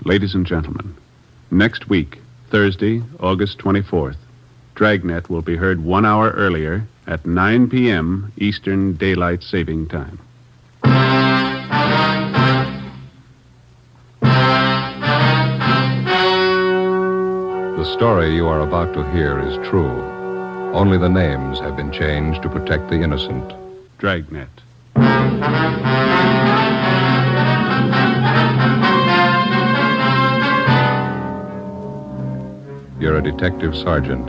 Ladies and gentlemen, next week, Thursday, August 24th, Dragnet will be heard 1 hour earlier at 9 p.m. Eastern Daylight Saving Time. The story you are about to hear is true. Only the names have been changed to protect the innocent. Dragnet. You're a detective sergeant.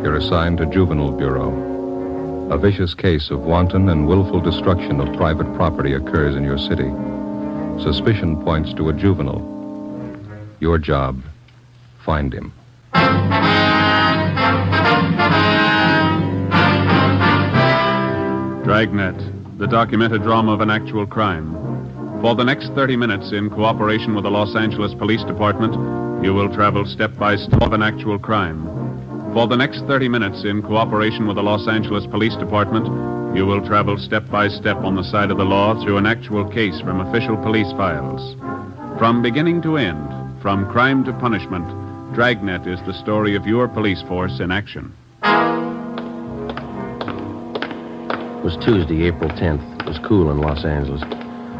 You're assigned to Juvenile Bureau. A vicious case of wanton and willful destruction of private property occurs in your city. Suspicion points to a juvenile. Your job, find him. Dragnet, the documented drama of an actual crime. For the next 30 minutes, in cooperation with the Los Angeles Police Department, you will travel step by step of an actual crime. For the next 30 minutes, in cooperation with the Los Angeles Police Department, you will travel step by step on the side of the law through an actual case from official police files. From beginning to end, from crime to punishment, Dragnet is the story of your police force in action. It was Tuesday, April 10th. It was cool in Los Angeles.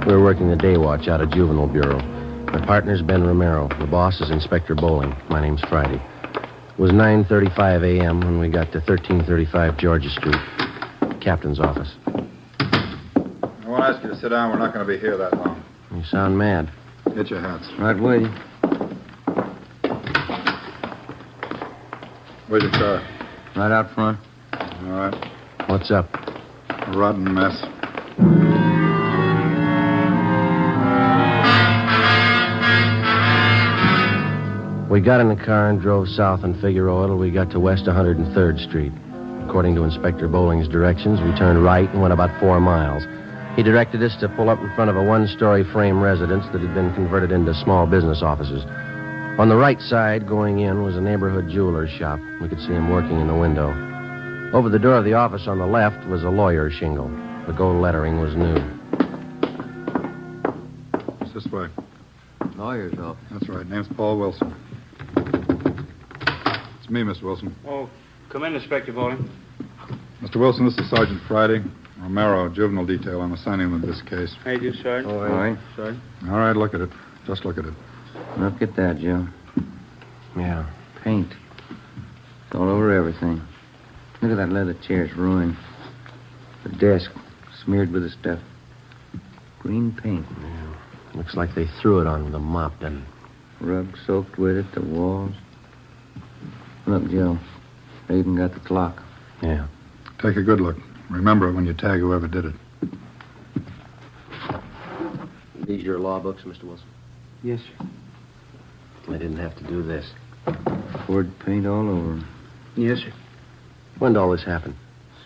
We were working the day watch out of Juvenile Bureau. My partner's Ben Romero. The boss is Inspector Bowling. My name's Friday. It was 9:35 a.m. when we got to 1335 Georgia Street. Captain's office. I won't ask you to sit down. We're not going to be here that long. You sound mad. Get your hats. Right way. Where's your car? Right out front. All right. What's up? A rotten mess. We got in the car and drove south on Figueroa till we got to West 103rd Street. According to Inspector Bowling's directions, we turned right and went about 4 miles. He directed us to pull up in front of a one-story frame residence that had been converted into small business offices. On the right side, going in, was a neighborhood jeweler's shop. We could see him working in the window. Over the door of the office on the left was a lawyer's shingle. The gold lettering was new. It's this way. Lawyer's office. That's right. Name's Paul Wilson. It's me, Mr. Wilson. Oh, come in, Inspector Bowling. Mr. Wilson, this is Sergeant Friday. Romero, juvenile detail. I'm assigning them this case. How you do, Sergeant? All right. Sergeant. All right, look at it. Just look at it. Look at that, Joe. Yeah. Paint. It's all over everything. Look at that leather chair. It's ruined. The desk smeared with the stuff. Green paint. Yeah. Looks like they threw it on with a mop, doesn't it? Rug soaked with it, the walls. Look, Joe. They even got the clock. Yeah. Take a good look. Remember it when you tag whoever did it. These your law books, Mr. Wilson? Yes, sir. I didn't have to do this. Poured paint all over them. Yes, sir. When did all this happen?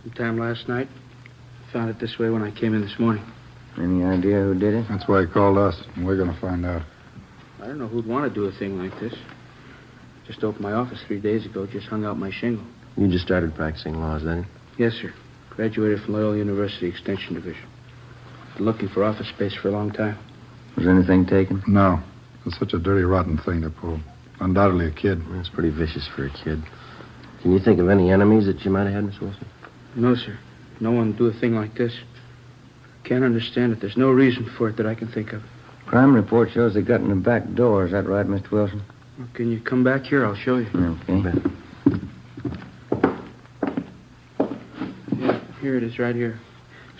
Sometime last night. Found it this way when I came in this morning. Any idea who did it? That's why he called us, and we're going to find out. I don't know who'd want to do a thing like this. Just opened my office 3 days ago, just hung out my shingle. You just started practicing laws, then? Yes, sir. Graduated from Loyola University Extension Division. Been looking for office space for a long time. Was anything taken? No. It's such a dirty, rotten thing to pull. Undoubtedly a kid. That's pretty vicious for a kid. Can you think of any enemies that you might have had, Miss Wilson? No, sir. No one would do a thing like this. Can't understand it. There's no reason for it that I can think of. Crime report shows they got in the back door. Is that right, Mr. Wilson? Well, can you come back here? I'll show you. Okay. Yeah, here it is, right here.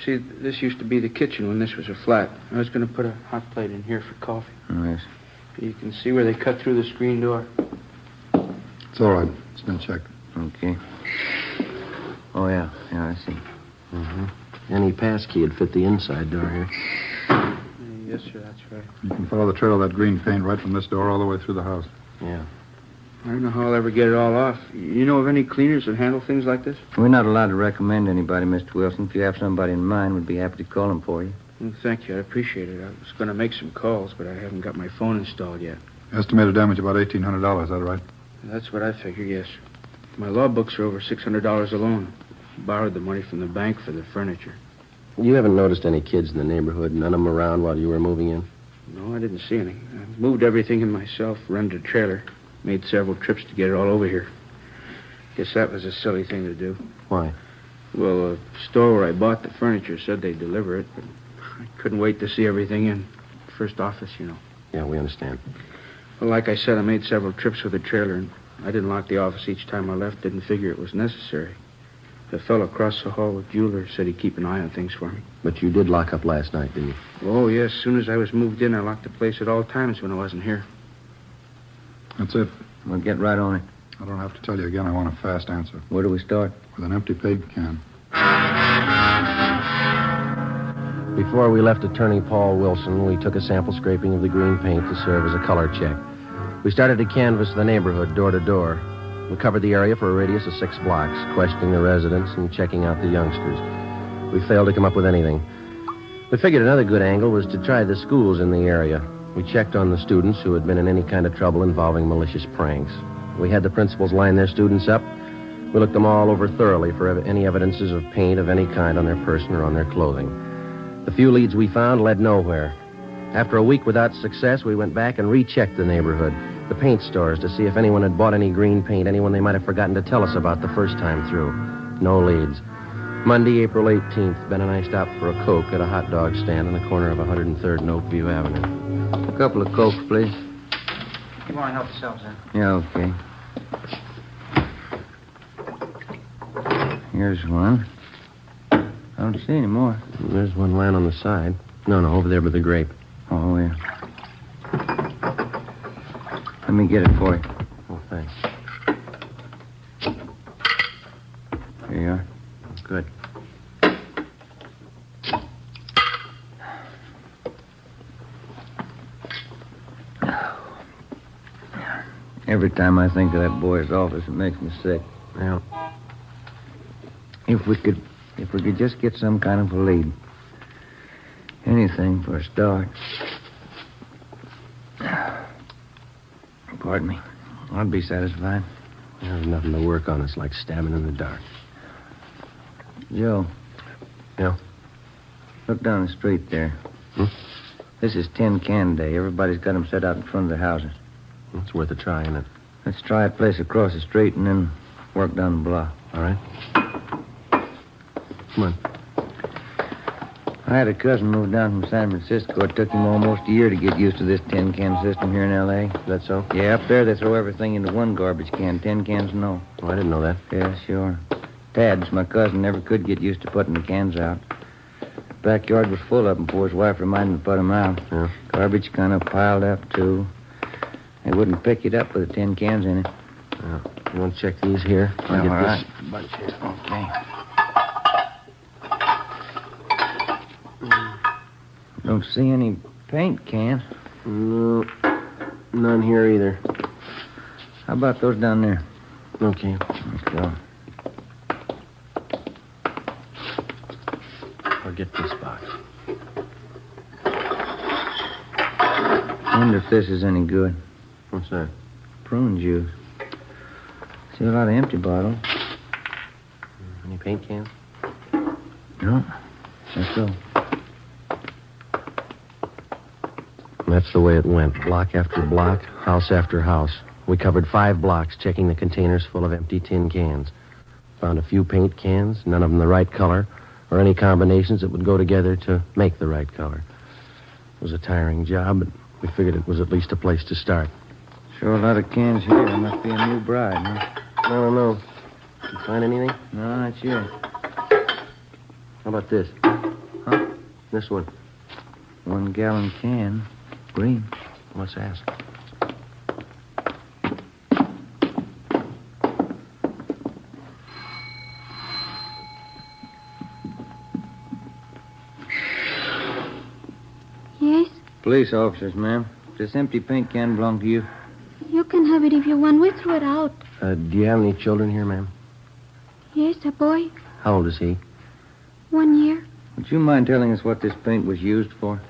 See, this used to be the kitchen when this was a flat. I was going to put a hot plate in here for coffee. Oh, yes. You can see where they cut through the screen door. It's all right. It's been checked. Okay. Oh, yeah. Yeah, I see. Mm-hmm. Any pass key would fit the inside door here. Yes, sir, that's right. You can follow the trail of that green paint right from this door all the way through the house. Yeah. I don't know how I'll ever get it all off. You know of any cleaners that handle things like this? We're not allowed to recommend anybody, Mr. Wilson. If you have somebody in mind, we'd be happy to call them for you. Well, thank you. I appreciate it. I was going to make some calls, but I haven't got my phone installed yet. Estimated damage about $1,800, is that right? That's what I figure, yes. My law books are over $600 alone. Borrowed the money from the bank for the furniture. You haven't noticed any kids in the neighborhood, none of them around while you were moving in? No, I didn't see any. I moved everything in myself, rented a trailer, made several trips to get it all over here. Guess that was a silly thing to do. Why? Well, the store where I bought the furniture said they'd deliver it, but I couldn't wait to see everything in. First office, you know. Yeah, we understand. Well, like I said, I made several trips with the trailer, and I didn't lock the office each time I left. Didn't figure it was necessary. The fellow across the hall with Bueller said he'd keep an eye on things for me. But you did lock up last night, didn't you? Oh, yes. As soon as I was moved in, I locked the place at all times when I wasn't here. That's it. We'll get right on it. I don't have to tell you again. I want a fast answer. Where do we start? With an empty paint can. Before we left Attorney Paul Wilson, we took a sample scraping of the green paint to serve as a color check. We started to canvass the neighborhood door to door. We covered the area for a radius of 6 blocks, questioning the residents and checking out the youngsters. We failed to come up with anything. We figured another good angle was to try the schools in the area. We checked on the students who had been in any kind of trouble involving malicious pranks. We had the principals line their students up. We looked them all over thoroughly for any evidences of paint of any kind on their person or on their clothing. The few leads we found led nowhere. After a week without success, we went back and rechecked the neighborhood, the paint stores, to see if anyone had bought any green paint, anyone they might have forgotten to tell us about the first time through. No leads. Monday, April 18th, Ben and I stopped for a Coke at a hot dog stand on the corner of 103rd and Oakview Avenue. A couple of Cokes, please. You want to help yourselves, then? Yeah, okay. Here's one. I don't see any more. There's one lying on the side. No, over there by the grape. Oh, yeah. Let me get it for you. Oh, thanks. Here you are. Good. Every time I think of that boy's office, it makes me sick. Yeah. If we could just get some kind of a lead. Anything for a start. Pardon me. I'd be satisfied. There's nothing to work on. It's like stabbing in the dark. Joe. Yeah? Look down the street there. Hmm? This is tin can day. Everybody's got them set out in front of their houses. It's worth a try, isn't it? Let's try a place across the street and then work down the block. All right. Come on. I had a cousin move down from San Francisco. It took him almost a year to get used to this tin can system here in L.A. Is that so? Yeah, up there they throw everything into one garbage can. Tin cans, no. Oh, I didn't know that. Yeah, sure. Tad's, my cousin, never could get used to putting the cans out. Backyard was full of them before his wife reminded him to put them out. Yeah. Garbage kind of piled up, too. They wouldn't pick it up with the tin cans in it. Yeah. You want to check these here? I'll Yeah, get all this right. bunch here. Okay. Don't see any paint cans. No, none here either. How about those down there? Okay. Let's go. I'll get this box. I wonder if this is any good. What's that? Prune juice. See a lot of empty bottles. Any paint cans? No. Let's go. That's the way it went. Block after block, house after house. We covered 5 blocks, checking the containers full of empty tin cans. Found a few paint cans, none of them the right color, or any combinations that would go together to make the right color. It was a tiring job, but we figured it was at least a place to start. Sure a lot of cans here. There must be a new bride, huh? I don't know. Did you find anything? No, not yet. How about this? Huh? This one. 1 gallon can. Green. Let's ask. Yes? Police officers, ma'am. Does this empty paint can belong to you? You can have it if you want. We threw it out. Do you have any children here, ma'am? Yes, a boy. How old is he? 1 year. Would you mind telling us what this paint was used for?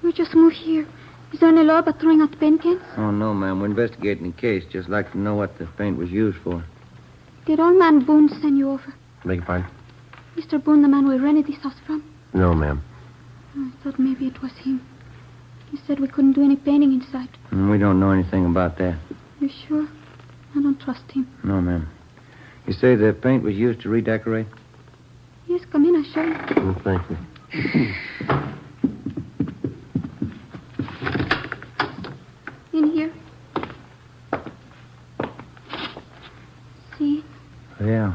We just moved here. Is there any law about throwing out the paint cans? Oh, no, ma'am. We're investigating the case. Just like to know what the paint was used for. Did old man Boone send you over? Beg your pardon? Mr. Boone, the man we rented this house from? No, ma'am. I thought maybe it was him. He said we couldn't do any painting inside. We don't know anything about that. You sure? I don't trust him. No, ma'am. You say the paint was used to redecorate? Yes, come in, I'll show you. Oh, thank you. In here. See? Yeah.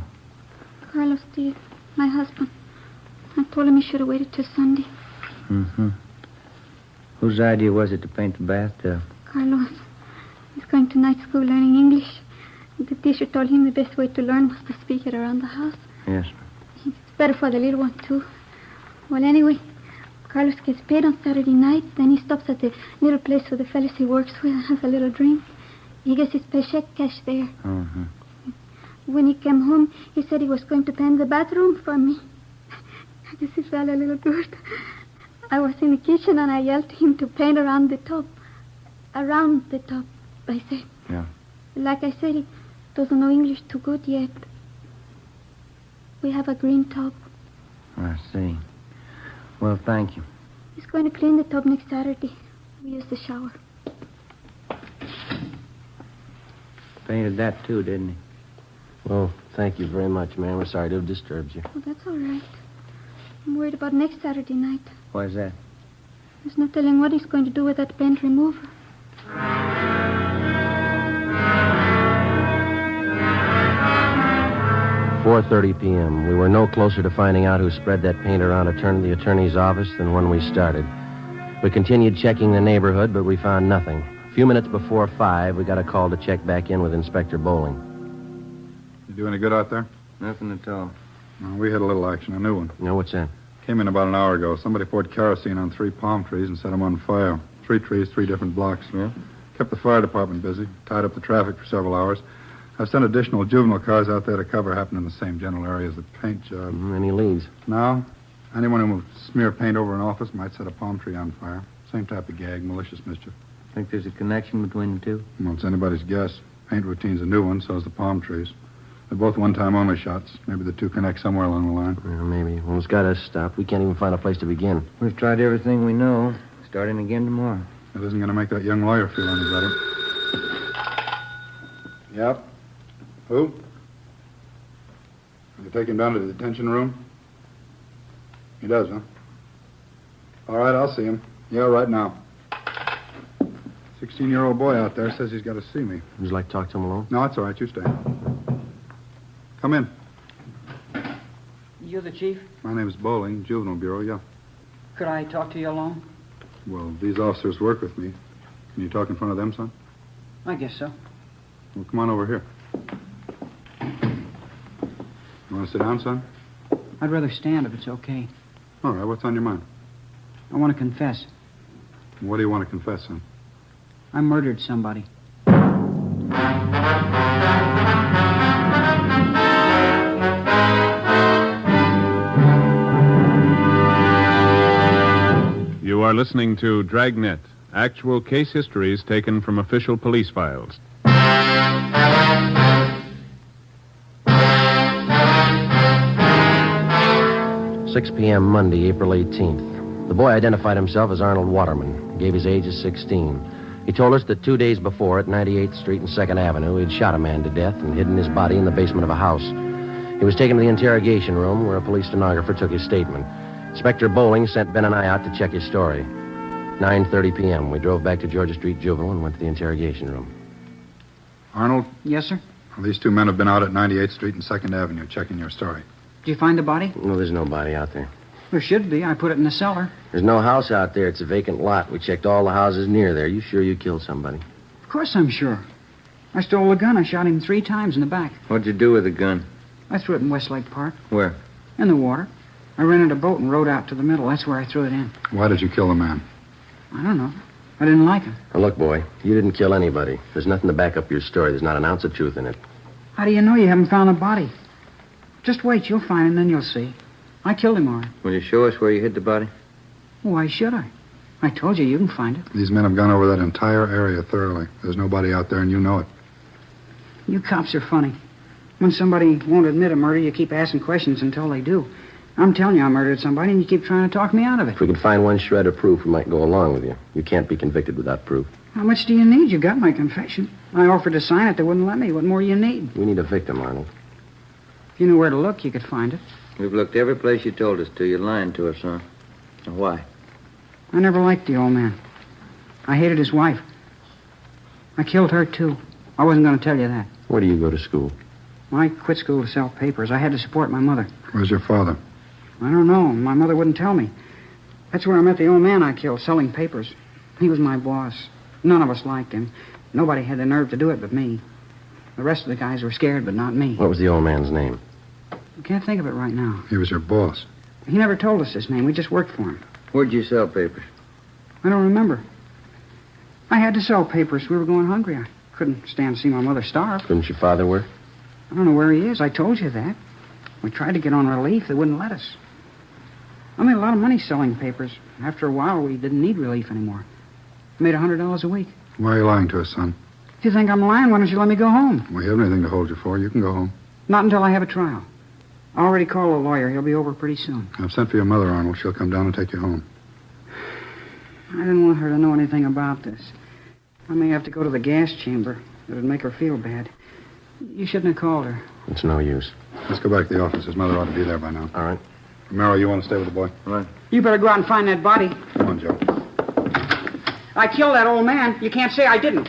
Carlos, dear, my husband. I told him he should have waited till Sunday. Mm-hmm. Whose idea was it to paint the bathtub? Carlos. He's going to night school learning English. The teacher told him the best way to learn was to speak it around the house. Yes. It's better for the little one, too. Well, anyway, Carlos gets paid on Saturday night. Then he stops at the little place where the fellas he works with and has a little drink. He gets his paycheck cash there. Mm-hmm. When he came home, he said he was going to paint the bathroom for me. I guess he felt a little good. I was in the kitchen and I yelled to him to paint around the top. Around the top, I said. Yeah. Like I said, he doesn't know English too good yet. We have a green tub. I see. Well, thank you. He's going to clean the tub next Saturday. We use the shower. Painted that, too, didn't he? Well, thank you very much, ma'am. We're sorry to have disturbed you. Oh, that's all right. I'm worried about next Saturday night. Why is that? There's no telling what he's going to do with that paint remover. 4:30 p.m. We were no closer to finding out who spread that paint around the attorney's office than when we started. We continued checking the neighborhood, but we found nothing. A few minutes before 5, we got a call to check back in with Inspector Bowling. You do any good out there? Nothing at all. No, we had a little action, a new one. No, what's that? Came in about an hour ago. Somebody poured kerosene on 3 palm trees and set them on fire. 3 trees, 3 different blocks. Yeah? Kept the fire department busy, tied up the traffic for several hours. I've sent additional juvenile cars out there to cover happened in the same general area as the paint job. Any leads? Now, anyone who would smear paint over an office might set a palm tree on fire. Same type of gag, malicious mischief. Think there's a connection between the two? Well, it's anybody's guess. Paint routine's a new one, so is the palm trees. They're both one-time only shots. Maybe the two connect somewhere along the line. Well, maybe. Well, it's got us stopped. We can't even find a place to begin. We've tried everything we know. Starting again tomorrow. That isn't going to make that young lawyer feel any better. Yep. Who? Will you take him down to the detention room? He does, huh? All right, I'll see him. Yeah, right now. 16-year-old boy out there says he's got to see me. Would you like to talk to him alone? No, it's all right. You stay. Come in. You the chief? My name's Bowling, Juvenile Bureau, yeah. Could I talk to you alone? Well, these officers work with me. Can you talk in front of them, son? I guess so. Well, come on over here. You want to sit down, son? I'd rather stand if it's okay. All right, what's on your mind? I want to confess. What do you want to confess, son? I murdered somebody. You are listening to Dragnet, actual case histories taken from official police files. 6 p.m. Monday, April 18th. The boy identified himself as Arnold Waterman, gave his age as 16. He told us that 2 days before at 98th Street and 2nd Avenue, he'd shot a man to death and hidden his body in the basement of a house. He was taken to the interrogation room where a police stenographer took his statement. Inspector Bowling sent Ben and I out to check his story. 9:30 p.m. We drove back to Georgia Street Juvenile and went to the interrogation room. Arnold, Yes, sir? well, these 2 men have been out at 98th Street and 2nd Avenue checking your story. Did you find the body? No, there's nobody out there. There should be. I put it in the cellar. There's no house out there. It's a vacant lot. We checked all the houses near there. You sure you killed somebody? Of course I'm sure. I stole the gun. I shot him 3 times in the back. What'd you do with the gun? I threw it in Westlake Park. Where? In the water. I rented a boat and rowed out to the middle. That's where I threw it in. Why did you kill the man? I don't know. I didn't like him. Now, look, boy, you didn't kill anybody. There's nothing to back up your story. There's not an ounce of truth in it. How do you know you haven't found the body? Just wait. You'll find him, then you'll see. I killed him, all right. Will you show us where you hid the body? Why should I? I told you can find it. These men have gone over that entire area thoroughly. There's nobody out there, and you know it. You cops are funny. When somebody won't admit a murder, you keep asking questions until they do. I'm telling you I murdered somebody, and you keep trying to talk me out of it. If we could find one shred of proof, we might go along with you. You can't be convicted without proof. How much do you need? You got my confession. I offered to sign it. They wouldn't let me. What more do you need? We need a victim, Arnold. If you knew where to look, you could find it. We've looked every place you told us to. You're lying to us, huh? Why? I never liked the old man. I hated his wife. I killed her, too. I wasn't going to tell you that. Where do you go to school? I quit school to sell papers. I had to support my mother. Where's your father? I don't know. My mother wouldn't tell me. That's where I met the old man I killed, selling papers. He was my boss. None of us liked him. Nobody had the nerve to do it but me. The rest of the guys were scared, but not me. What was the old man's name? I can't think of it right now. He was your boss. He never told us his name. We just worked for him. Where'd you sell papers? I don't remember. I had to sell papers. We were going hungry. I couldn't stand to see my mother starve. Couldn't your father work? I don't know where he is. I told you that. We tried to get on relief. They wouldn't let us. I made a lot of money selling papers. After a while, we didn't need relief anymore. I made $100 a week. Why are you lying to us, son? If you think I'm lying, why don't you let me go home? We haven't anything to hold you for. You can go home. Not until I have a trial. I already called a lawyer. He'll be over pretty soon. I've sent for your mother, Arnold. She'll come down and take you home. I didn't want her to know anything about this. I may have to go to the gas chamber. It would make her feel bad. You shouldn't have called her. It's no use. Let's go back to the office. His mother ought to be there by now. All right. Romero, you want to stay with the boy? Right. You better go out and find that body. Come on, Joe. I killed that old man. You can't say I didn't.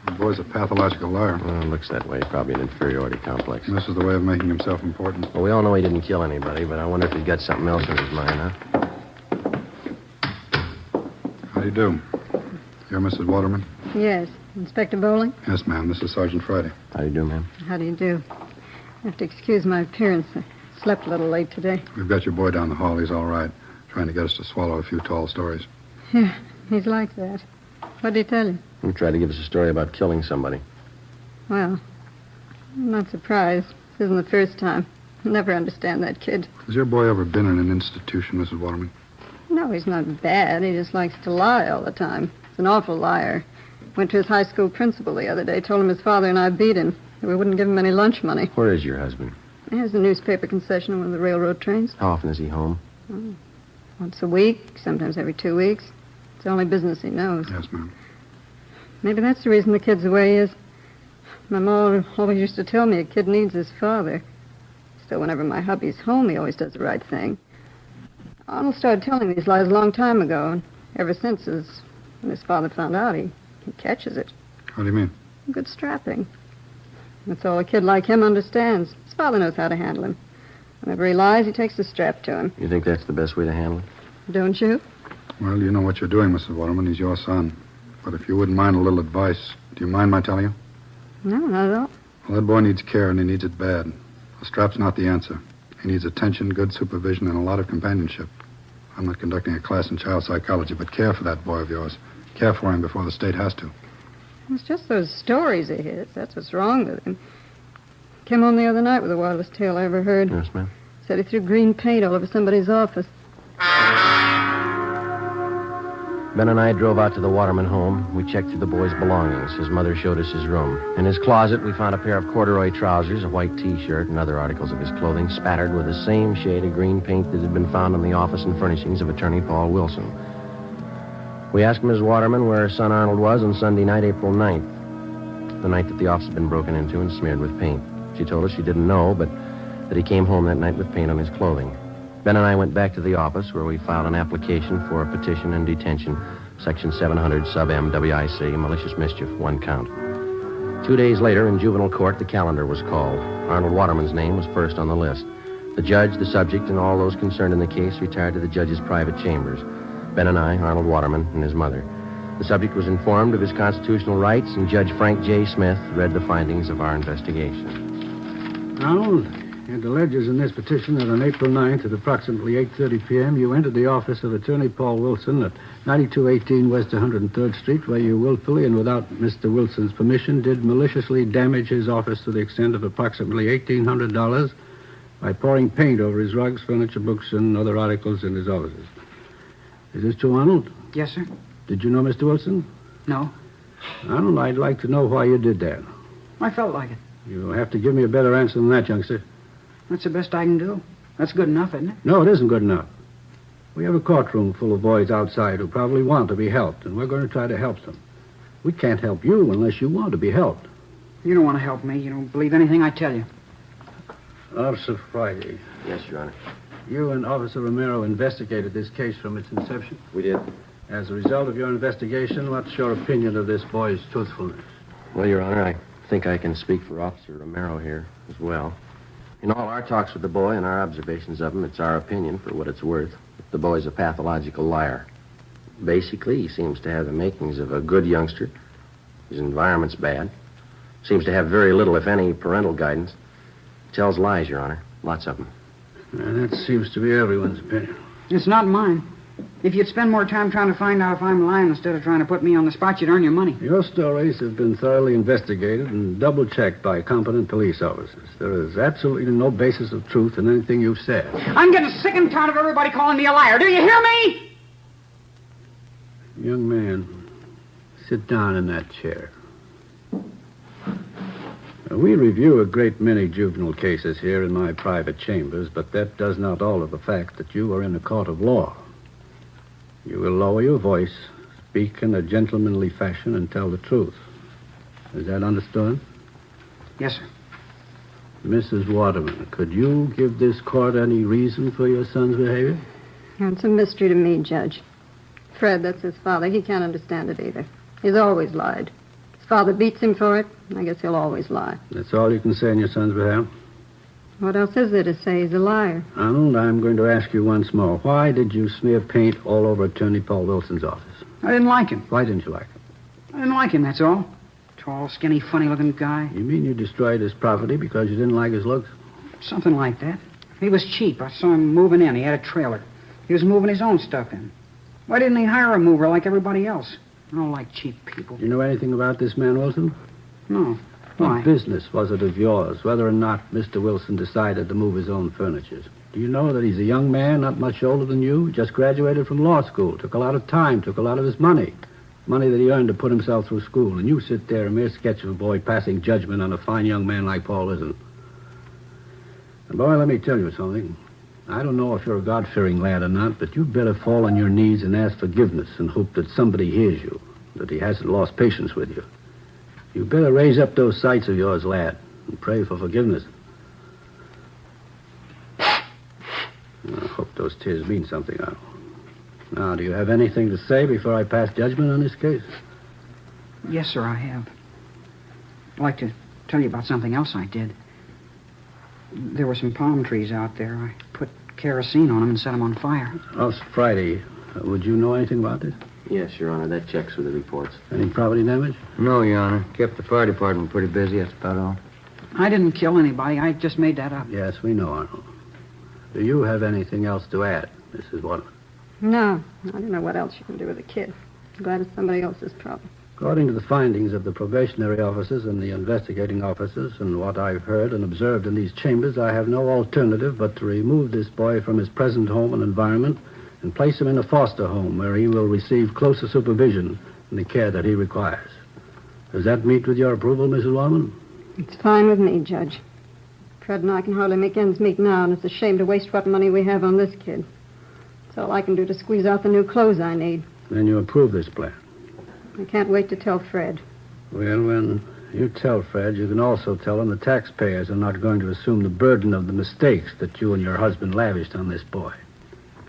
The boy's a pathological liar. Well, it looks that way. Probably an inferiority complex. And this is the way of making himself important. Well, we all know he didn't kill anybody, but I wonder if he's got something else in his mind, huh? How do you do? You're Mrs. Waterman? Yes. Inspector Bowling? Yes, ma'am. This is Sergeant Friday. How do you do, ma'am? How do you do? You have to excuse my appearance. I slept a little late today. We've got your boy down the hall. He's all right. Trying to get us to swallow a few tall stories. Yeah, he's like that. What did he tell you? He tried to give us a story about killing somebody. Well, I'm not surprised. This isn't the first time. I'll never understand that kid. Has your boy ever been in an institution, Mrs. Waterman? No, he's not bad. He just likes to lie all the time. He's an awful liar. Went to his high school principal the other day, told him his father and I beat him. We wouldn't give him any lunch money. Where is your husband? He has a newspaper concession on one of the railroad trains. How often is he home? Once a week, sometimes every 2 weeks. It's the only business he knows. Yes, ma'am. Maybe that's the reason the kid's the way he is. My mom always used to tell me a kid needs his father. Still, whenever my hubby's home, he always does the right thing. Arnold started telling me these lies a long time ago, and ever since when his father found out, he catches it. How do you mean? Good strapping. That's all a kid like him understands. His father knows how to handle him. Whenever he lies, he takes the strap to him. You think that's the best way to handle it? Don't you? Well, you know what you're doing, Mrs. Waterman. He's your son. But if you wouldn't mind a little advice, do you mind my telling you? No, not at all. Well, that boy needs care, and he needs it bad. A strap's not the answer. He needs attention, good supervision, and a lot of companionship. I'm not conducting a class in child psychology, but care for that boy of yours. Care for him before the state has to. It's just those stories he hears. That's what's wrong with him. Came home the other night with the wildest tale I ever heard. Yes, ma'am. Said he threw green paint all over somebody's office. Ben and I drove out to the Waterman home. We checked through the boy's belongings. His mother showed us his room. In his closet, we found a pair of corduroy trousers, a white T-shirt, and other articles of his clothing spattered with the same shade of green paint that had been found in the office and furnishings of Attorney Paul Wilson. We asked Ms. Waterman where her son Arnold was on Sunday night, April 9th, the night that the office had been broken into and smeared with paint. She told us she didn't know, but that he came home that night with paint on his clothing. Ben and I went back to the office where we filed an application for a petition and detention, Section 700 sub M WIC, malicious mischief, 1 count. 2 days later, in juvenile court, the calendar was called. Arnold Waterman's name was first on the list. The judge, the subject, and all those concerned in the case retired to the judge's private chambers. Ben and I, Arnold Waterman, and his mother. The subject was informed of his constitutional rights, and Judge Frank J. Smith read the findings of our investigation. Arnold, it alleges in this petition that on April 9th at approximately 8:30 p.m., you entered the office of Attorney Paul Wilson at 9218 West 103rd Street, where you willfully and without Mr. Wilson's permission did maliciously damage his office to the extent of approximately $1,800 by pouring paint over his rugs, furniture, books, and other articles in his offices. Is this true, Arnold? Yes, sir. Did you know Mr. Wilson? No. Arnold, I'd like to know why you did that. I felt like it. You'll have to give me a better answer than that, youngster. That's the best I can do. That's good enough, isn't it? No, it isn't good enough. We have a courtroom full of boys outside who probably want to be helped, and we're going to try to help them. We can't help you unless you want to be helped. You don't want to help me. You don't believe anything I tell you. Officer Friday. Yes, Your Honor. You and Officer Romero investigated this case from its inception. We did. As a result of your investigation, what's your opinion of this boy's truthfulness? Well, Your Honor, I think I can speak for Officer Romero here as well. In all our talks with the boy and our observations of him, it's our opinion, for what it's worth, that the boy's a pathological liar. Basically, he seems to have the makings of a good youngster. His environment's bad. Seems to have very little, if any, parental guidance. Tells lies, Your Honor. Lots of them. And that seems to be everyone's opinion. It's not mine. If you'd spend more time trying to find out if I'm lying instead of trying to put me on the spot, you'd earn your money. Your stories have been thoroughly investigated and double-checked by competent police officers. There is absolutely no basis of truth in anything you've said. I'm getting sick and tired of everybody calling me a liar. Do you hear me? Young man, sit down in that chair. We review a great many juvenile cases here in my private chambers, but that does not alter the fact that you are in a court of law. You will lower your voice, speak in a gentlemanly fashion, and tell the truth. Is that understood? Yes, sir. Mrs. Waterman, could you give this court any reason for your son's behavior? It's a mystery to me, Judge. Fred, that's his father. He can't understand it either. He's always lied. His father beats him for it. I guess he'll always lie. That's all you can say in your son's behalf? What else is there to say? He's a liar. Arnold, I'm going to ask you once more. Why did you smear paint all over Attorney Paul Wilson's office? I didn't like him. Why didn't you like him? I didn't like him, that's all. Tall, skinny, funny-looking guy. You mean you destroyed his property because you didn't like his looks? Something like that. He was cheap. I saw him moving in. He had a trailer. He was moving his own stuff in. Why didn't he hire a mover like everybody else? I don't like cheap people. Do you know anything about this man, Wilson? No. What Why? business was it of yours, whether or not Mr. Wilson decided to move his own furniture? Do you know that he's a young man, not much older than you, just graduated from law school, took a lot of time, took a lot of his money that he earned to put himself through school, and you sit there, a mere sketch of a boy passing judgment on a fine young man like Paul Wilson. And, boy, let me tell you something. I don't know if you're a God-fearing lad or not, but you'd better fall on your knees and ask forgiveness and hope that somebody hears you, that he hasn't lost patience with you. You better raise up those sights of yours, lad, and pray for forgiveness. I hope those tears mean something, Arnold. Now, do you have anything to say before I pass judgment on this case? Yes, sir, I have. I'd like to tell you about something else I did. There were some palm trees out there. I put kerosene on them and set them on fire. Officer Friday, would you know anything about this? Yes, Your Honor. That checks with the reports. Any property damage? No, Your Honor. Kept the fire department pretty busy, that's about all. I didn't kill anybody. I just made that up. Yes, we know, Arnold. Do you have anything else to add, Mrs. Waterman? No, I don't know what else you can do with a kid. I'm glad it's somebody else's problem. According to the findings of the probationary officers and the investigating officers and what I've heard and observed in these chambers, I have no alternative but to remove this boy from his present home and environment and place him in a foster home where he will receive closer supervision and the care that he requires. Does that meet with your approval, Mrs. Waterman? It's fine with me, Judge. Fred and I can hardly make ends meet now, and it's a shame to waste what money we have on this kid. It's all I can do to squeeze out the new clothes I need. Then you approve this plan? I can't wait to tell Fred. Well, when you tell Fred, you can also tell him the taxpayers are not going to assume the burden of the mistakes that you and your husband lavished on this boy.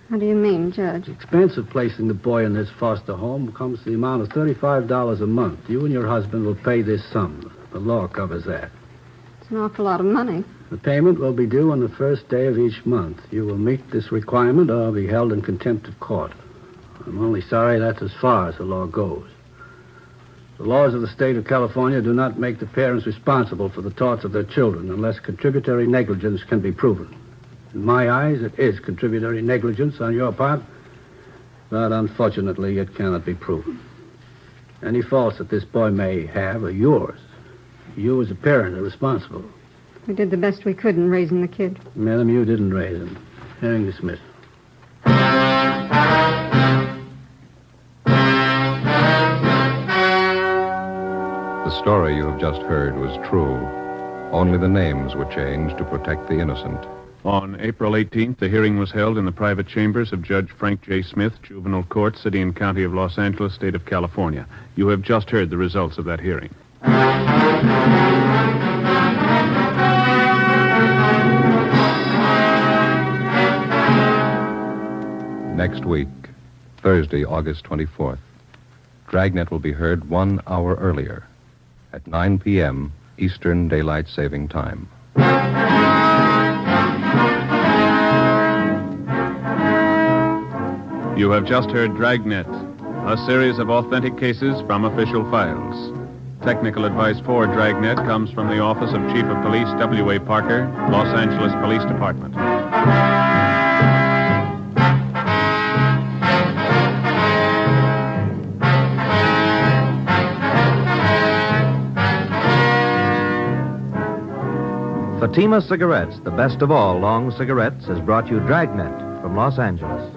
How do you mean, Judge? The expense of placing the boy in this foster home comes to the amount of $35 a month. You and your husband will pay this sum. The law covers that. It's an awful lot of money. The payment will be due on the first day of each month. You will meet this requirement or be held in contempt of court. I'm only sorry that's as far as the law goes. The laws of the state of California do not make the parents responsible for the torts of their children unless contributory negligence can be proven. In my eyes, it is contributory negligence on your part, but unfortunately, it cannot be proven. Any faults that this boy may have are yours. You as a parent are responsible. We did the best we could in raising the kid. Madam, you didn't raise him. Hearing dismissed. The story you have just heard was true. Only the names were changed to protect the innocent. On April 18th, the hearing was held in the private chambers of Judge Frank J. Smith, Juvenile Court, City and County of Los Angeles, State of California. You have just heard the results of that hearing. Next week, Thursday, August 24th, Dragnet will be heard 1 hour earlier at 9 p.m. Eastern Daylight Saving Time. You have just heard Dragnet, a series of authentic cases from official files. Technical advice for Dragnet comes from the Office of Chief of Police W.A. Parker, Los Angeles Police Department. Fatima Cigarettes, the best of all long cigarettes, has brought you Dragnet from Los Angeles.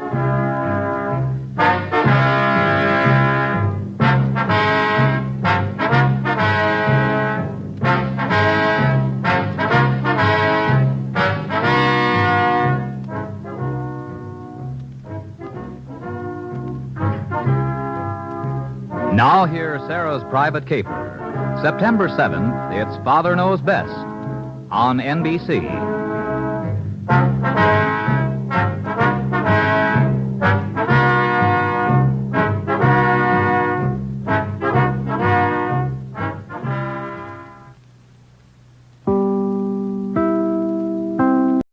Now hear Sarah's Private Caper. September 7th, it's Father Knows Best on NBC.